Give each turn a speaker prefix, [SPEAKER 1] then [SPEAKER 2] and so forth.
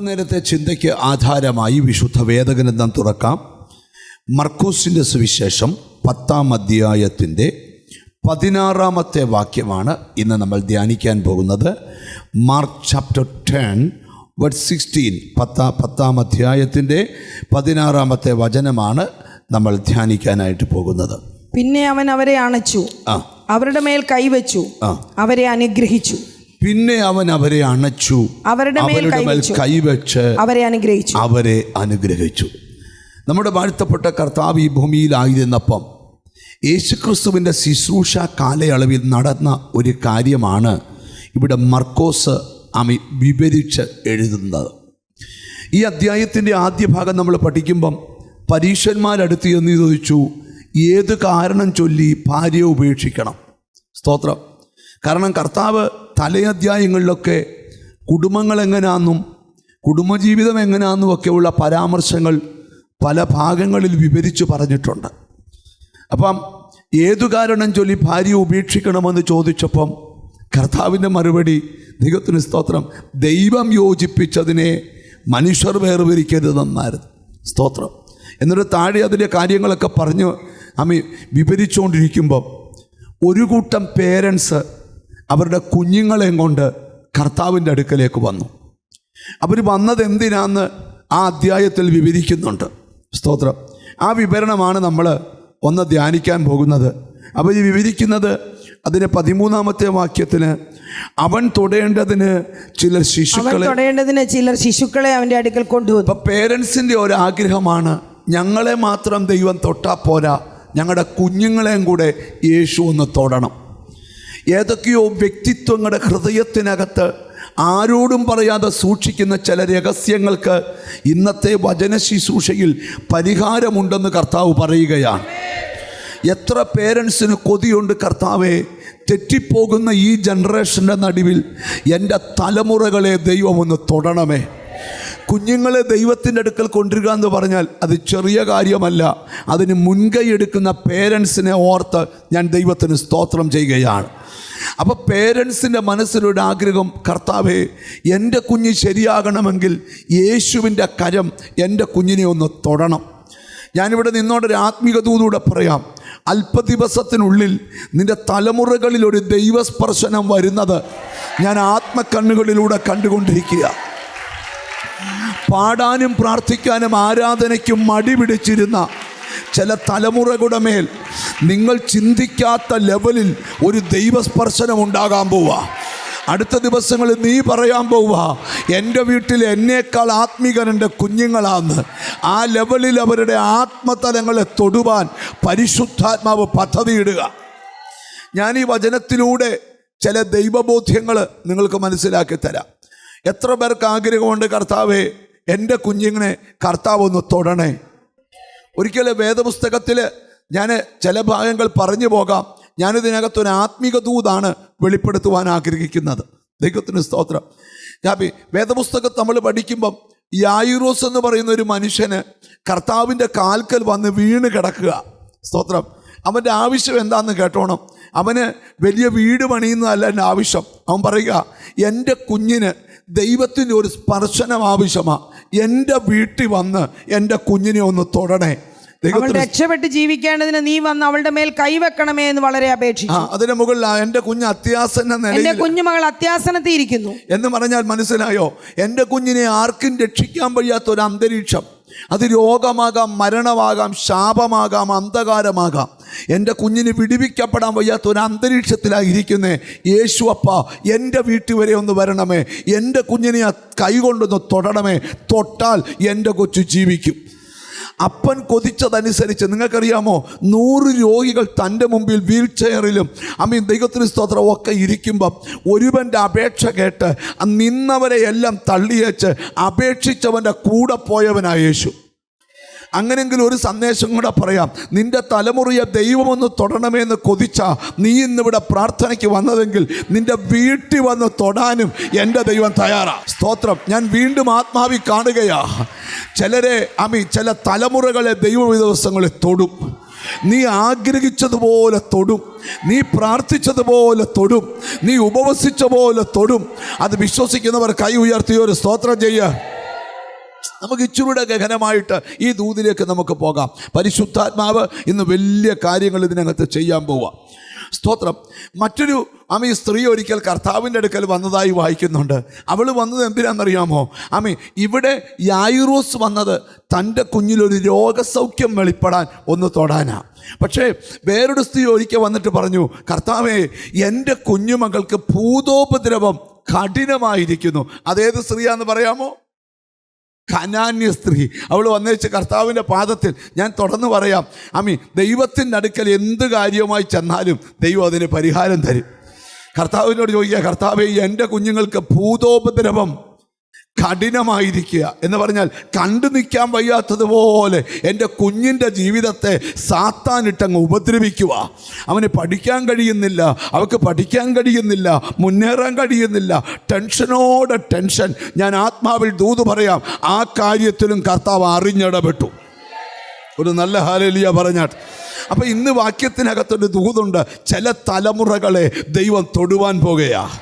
[SPEAKER 1] അല്പനേരത്തെ ചിന്തയ്ക്ക് ആധാരമായി വിശുദ്ധ വേദഗ്രന്ഥം തുറക്കാം. മർക്കോസിൻ്റെ സുവിശേഷം 10-ാം അധ്യായത്തിൻ്റെ 16-ാമത്തെ വാക്യമാണ് ഇന്ന് നമ്മൾ ധ്യാനിക്കാൻ പോകുന്നത്. മാർക്ക് ചാപ്റ്റർ 10 വേഴ്സ് 16, 10-ാം അധ്യായത്തിൻ്റെ 16-ാമത്തെ വചനമാണ് നമ്മൾ ധ്യാനിക്കാനായിട്ട് പോകുന്നത്.
[SPEAKER 2] പിന്നെ അവൻ അവരെ അണച്ചു, അവരുടെ മേൽ കൈവച്ചു, അവരെ അനുഗ്രഹിച്ചു.
[SPEAKER 1] പിന്നെ അവൻ അവരെ അണച്ചു, അവരുടെ മേൽ കൈവച്ച് അവരെ അനുഗ്രഹിച്ചു. നമ്മുടെ വാഴ്ത്തപ്പെട്ട കർത്താവ് ഈ ഭൂമിയിലായിരുന്നപ്പം യേശുക്രിസ്തുവിൻ്റെ ശുശ്രൂഷ കാലയളവിൽ നടന്ന ഒരു കാര്യമാണ് ഇവിടെ മർക്കോസ് വിവരിച്ച് എഴുതുന്നത്. ഈ അധ്യായത്തിൻ്റെ ആദ്യ ഭാഗം നമ്മൾ പഠിക്കുമ്പം പരീശന്മാരടുത്ത് എന്ന് ചോദിച്ചു, ഏത് കാരണം ചൊല്ലി ഭാര്യയെ ഉപേക്ഷിക്കണം? സ്തോത്രം. കാരണം കർത്താവ് തലയധ്യായങ്ങളിലൊക്കെ കുടുംബങ്ങൾ എങ്ങനെയാണെന്നും കുടുംബജീവിതം എങ്ങനെയാണെന്നും ഒക്കെയുള്ള പരാമർശങ്ങൾ പല ഭാഗങ്ങളിൽ വിവരിച്ചു പറഞ്ഞിട്ടുണ്ട്. അപ്പം ഏതു കാരണം ചൊല്ലി ഭാര്യയെ ഉപേക്ഷിക്കണമെന്ന് ചോദിച്ചപ്പം കർത്താവിൻ്റെ മറുപടി, ദൈവത്തിന് സ്തോത്രം, ദൈവം യോജിപ്പിച്ചതിനെ മനുഷ്യർ വേർതിരിക്കരുതെന്നായിരുന്നു. സ്തോത്രം. എന്നിട്ട് താഴെ അതിൻ്റെ കാര്യങ്ങളൊക്കെ പറഞ്ഞ് വിവരിച്ചുകൊണ്ടിരിക്കുമ്പം ഒരു കൂട്ടം പേരൻസ് അവരുടെ കുഞ്ഞുങ്ങളെയും കൊണ്ട് കർത്താവിൻ്റെ അടുക്കലേക്ക് വന്നു. അവർ വന്നത് എന്തിനാന്ന് ആ അധ്യായത്തിൽ വിവരിക്കുന്നുണ്ട്. സ്തോത്രം. ആ വിവരണമാണ് നമ്മൾ ഒന്ന് ധ്യാനിക്കാൻ പോകുന്നത്. അവർ വിവരിക്കുന്നത് അതിന് 13-ാമത്തെ വാക്യത്തിന്, അവൻ തൊടേണ്ടതിന് ചിലർ ശിശുക്കളെ അവൻ്റെ അടുക്കൽ കൊണ്ടുവന്നു. അപ്പം പേരൻസിൻ്റെ ഒരാഗ്രഹമാണ്, ഞങ്ങളെ മാത്രം ദൈവം തൊട്ടാൽ പോരാ, ഞങ്ങളുടെ കുഞ്ഞുങ്ങളെയും കൂടെ യേശു ഒന്ന് തൊടണം. ഏതൊക്കെയോ വ്യക്തിത്വങ്ങളുടെ ഹൃദയത്തിനകത്ത് ആരോടും പറയാതെ സൂക്ഷിക്കുന്ന ചില രഹസ്യങ്ങൾക്ക് ഇന്നത്തെ വചന ശുശ്രൂഷയിൽ പരിഹാരമുണ്ടെന്ന് കർത്താവ് പറയുകയാണ്. എത്ര പേരൻസിന് കൊതിയുണ്ട്, കർത്താവെ, തെറ്റിപ്പോകുന്ന ഈ ജനറേഷൻ്റെ നടുവിൽ എൻ്റെ തലമുറകളെ ദൈവം ഒന്ന് തൊടണമേ. കുഞ്ഞുങ്ങളെ ദൈവത്തിൻ്റെ അടുക്കൽ കൊണ്ടുവരിക എന്ന് പറഞ്ഞാൽ അത് ചെറിയ കാര്യമല്ല. അതിന് മുൻകൈ എടുക്കുന്ന പേരൻസിനെ ഓർത്ത് ഞാൻ ദൈവത്തിന് സ്തോത്രം ചെയ്യുകയാണ്. അപ്പോൾ പേരൻസിൻ്റെ മനസ്സിലൊരു ആഗ്രഹം, കർത്താവേ, എൻ്റെ കുഞ്ഞ് ശരിയാകണമെങ്കിൽ യേശുവിൻ്റെ കരം എൻ്റെ കുഞ്ഞിനെ ഒന്ന് തൊടണം. ഞാനിവിടെ നിന്നോടൊരു ആത്മീക ദൂതൂടെ പറയാം, അല്പദിവസത്തിനുള്ളിൽ നിൻ്റെ തലമുറകളിൽ ഒരു ദൈവസ്പർശനം വരുന്നത് ഞാൻ ആത്മക്കണ്ണുകളിലൂടെ കണ്ടുകൊണ്ടിരിക്കുക. പാടാനും പ്രാർത്ഥിക്കാനും ആരാധനയ്ക്കും മടി പിടിച്ചിരുന്ന ചില തലമുറകളുടെ മേൽ നിങ്ങൾ ചിന്തിക്കാത്ത ലെവലിൽ ഒരു ദൈവസ്പർശനം ഉണ്ടാകാൻ പോവുക. അടുത്ത ദിവസങ്ങളിൽ നീ പറയാൻ പോവുക, എൻ്റെ വീട്ടിൽ എന്നേക്കാൾ ആത്മീകൻ എൻ്റെ കുഞ്ഞുങ്ങളാന്ന്. ആ ലെവലിൽ അവരുടെ ആത്മതലങ്ങളെ തൊടുവാൻ പരിശുദ്ധാത്മാവ് പദ്ധതിയിടുക. ഞാൻ ഈ വചനത്തിലൂടെ ചില ദൈവബോധ്യങ്ങൾ നിങ്ങൾക്ക് മനസ്സിലാക്കി തരാം. എത്ര പേർക്ക് ആഗ്രഹമുണ്ട്, കർത്താവേ, എൻ്റെ കുഞ്ഞുങ്ങളെ കർത്താവ് ഒന്ന് തൊടണേ. ഒരിക്കലും വേദപുസ്തകത്തിൽ ഞാൻ ചില ഭാഗങ്ങൾ പറഞ്ഞു പോകാം. ഞാനിതിനകത്തൊരു ആത്മീക ദൂതാണ് വെളിപ്പെടുത്തുവാൻ ആഗ്രഹിക്കുന്നത്. ദൈവത്തിന് സ്തോത്രം. വേദപുസ്തകം നമ്മൾ പഠിക്കുമ്പം യായിറോസ് എന്ന് പറയുന്ന ഒരു മനുഷ്യന് കർത്താവിൻ്റെ കാൽക്കൽ വന്ന് വീണ് കിടക്കുക. സ്തോത്രം. അവൻ്റെ ആവശ്യം എന്താണെന്ന് കേട്ടോണം. അവന് വലിയ വീട് പണിയുന്നതല്ല എൻ്റെ ആവശ്യം. അവൻ പറയുക, എൻ്റെ കുഞ്ഞിന് ദൈവത്തിൻ്റെ ഒരു സ്പർശനം ആവശ്യമാണ്. എൻ്റെ വീട്ടിൽ വന്ന് എൻ്റെ കുഞ്ഞിനെ ഒന്ന് തൊടണേ.
[SPEAKER 2] രക്ഷപ്പെട്ട് ജീവിക്കേണ്ടതിന് നീ വന്ന് അവളുടെ മേൽ കൈവെക്കണമേ എന്ന് വളരെ അപേക്ഷിച്ചു.
[SPEAKER 1] അതിന് മുകളിൽ എൻ്റെ കുഞ്ഞ് അത്യാസന്ന നിലയിൽ,
[SPEAKER 2] എൻ്റെ കുഞ്ഞുമകൾ അത്യാസനത്തിൽ ഇരിക്കുന്നു എന്ന്
[SPEAKER 1] പറഞ്ഞാൽ മനസ്സിലായോ? എൻ്റെ കുഞ്ഞിനെ ആർക്കും രക്ഷിക്കാൻ വയ്യാത്ത ഒരു അന്തരീക്ഷം. അത് രോഗമാകാം, മരണമാകാം, ശാപമാകാം, അന്ധകാരമാകാം. എൻ്റെ കുഞ്ഞിന് വിടുവിക്കപ്പെടാൻ വയ്യാത്ത ഒരു അന്തരീക്ഷത്തിലായിരിക്കുന്നേ. യേശു അപ്പ, എൻ്റെ വീട്ടിൽ വരെ ഒന്ന് വരണമേ, എൻ്റെ കുഞ്ഞിനെ കൈ കൊണ്ടൊന്ന് തൊടണമേ. തൊട്ടാൽ എൻ്റെ കൊച്ചു ജീവിക്കും. അപ്പൻ കൊതിച്ചതനുസരിച്ച്, നിങ്ങൾക്കറിയാമോ, 100 രോഗികൾ തൻ്റെ മുമ്പിൽ വീൽ ചെയറിലും ദൈവത്തിന് സ്തോത്രം ഒക്കെ ഇരിക്കുമ്പം ഒരുവൻ്റെ അപേക്ഷ കേട്ട് നിന്നവരെ എല്ലാം തള്ളിയേച്ച് അപേക്ഷിച്ചവൻ്റെ കൂടെ പോയവനായ യേശു. അങ്ങനെയെങ്കിൽ ഒരു സന്ദേശം കൂടെ പറയാം. നിൻ്റെ തലമുറയെ ദൈവമൊന്ന് തൊടണമെന്ന് കൊതിച്ച നീ ഇന്നിവിടെ പ്രാർത്ഥനയ്ക്ക് വന്നതെങ്കിൽ നിൻ്റെ വീട്ടിൽ വന്ന് തൊടാനും എൻ്റെ ദൈവം തയ്യാറാ. സ്തോത്രം. ഞാൻ വീണ്ടും ആത്മാവിൽ കാണുകയാ. ചിലരെ ചില തലമുറകളെ ദൈവം ഈ ദിവസങ്ങളിൽ തൊടും. നീ ആഗ്രഹിച്ചതുപോലെ തൊടും, നീ പ്രാർത്ഥിച്ചതുപോലെ തൊടും, നീ ഉപവസിച്ച പോലെ തൊടും. അത് വിശ്വസിക്കുന്നവർ കൈ ഉയർത്തി ഒരു സ്തോത്രം ചെയ്യുക. നമുക്ക് ഇച്ചിരൂടെ ഗഹനമായിട്ട് ഈ ദൂതിലേക്ക് നമുക്ക് പോകാം. പരിശുദ്ധാത്മാവ് ഇന്ന് വലിയ കാര്യങ്ങൾ ഇതിനകത്ത് ചെയ്യാൻ പോവാം. സ്തോത്രം. മറ്റൊരു ഈ സ്ത്രീ ഒരിക്കൽ കർത്താവിൻ്റെ അടുക്കൽ വന്നതായി വായിക്കുന്നുണ്ട്. അവൾ വന്നത് എന്തിനാണെന്നറിയാമോ? ഇവിടെ യായിറോസ് വന്നത് തൻ്റെ കുഞ്ഞിലൊരു രോഗസൗഖ്യം വെളിപ്പെടാൻ ഒന്ന് തൊടാനാണ്. പക്ഷേ വേറൊരു സ്ത്രീ ഒരിക്കൽ വന്നിട്ട് പറഞ്ഞു, കർത്താവേ, എൻ്റെ കുഞ്ഞുമകൾക്ക് ഭൂതോപദ്രവം കഠിനമായിരിക്കുന്നു. അതേത് സ്ത്രീയാന്ന് പറയാമോ? കനാന്യ സ്ത്രീ. അവൾ വന്നേച്ച് കർത്താവിൻ്റെ പാദത്തിൽ, ഞാൻ തുടർന്ന് പറയാം, ദൈവത്തിൻ്റെ അടുക്കൽ എന്ത് കാര്യവുമായി ചെന്നാലും ദൈവം അതിന് പരിഹാരം തരും. കർത്താവിനോട് ചോദിക്കുക, കർത്താവേ, എൻ്റെ കുഞ്ഞുങ്ങൾക്ക് ഭൂതോപദ്രവം കഠിനമായിരിക്കുക എന്ന് പറഞ്ഞാൽ കണ്ടു നിൽക്കാൻ വയ്യാത്തതുപോലെ എൻ്റെ കുഞ്ഞിൻ്റെ ജീവിതത്തെ സാത്താനിട്ടങ്ങ് ഉപദ്രവിക്കുക. അവന് പഠിക്കാൻ കഴിയുന്നില്ല, അവൾക്ക് പഠിക്കാൻ കഴിയുന്നില്ല, മുന്നേറാൻ കഴിയുന്നില്ല. ടെൻഷനോടെ ടെൻഷൻ. ഞാൻ ആത്മാവിൽ ദൂത് പറയാം, ആ കാര്യത്തിലും കർത്താവ് അറിഞ്ഞിടപെട്ടു. ഒരു നല്ല ഹല്ലേലൂയ പറഞ്ഞാട്ട്. അപ്പം ഇന്ന് വാക്യത്തിനകത്തൊരു ദൂതുണ്ട്. ചില തലമുറകളെ ദൈവം തൊടുവാൻ പോകുകയാണ്.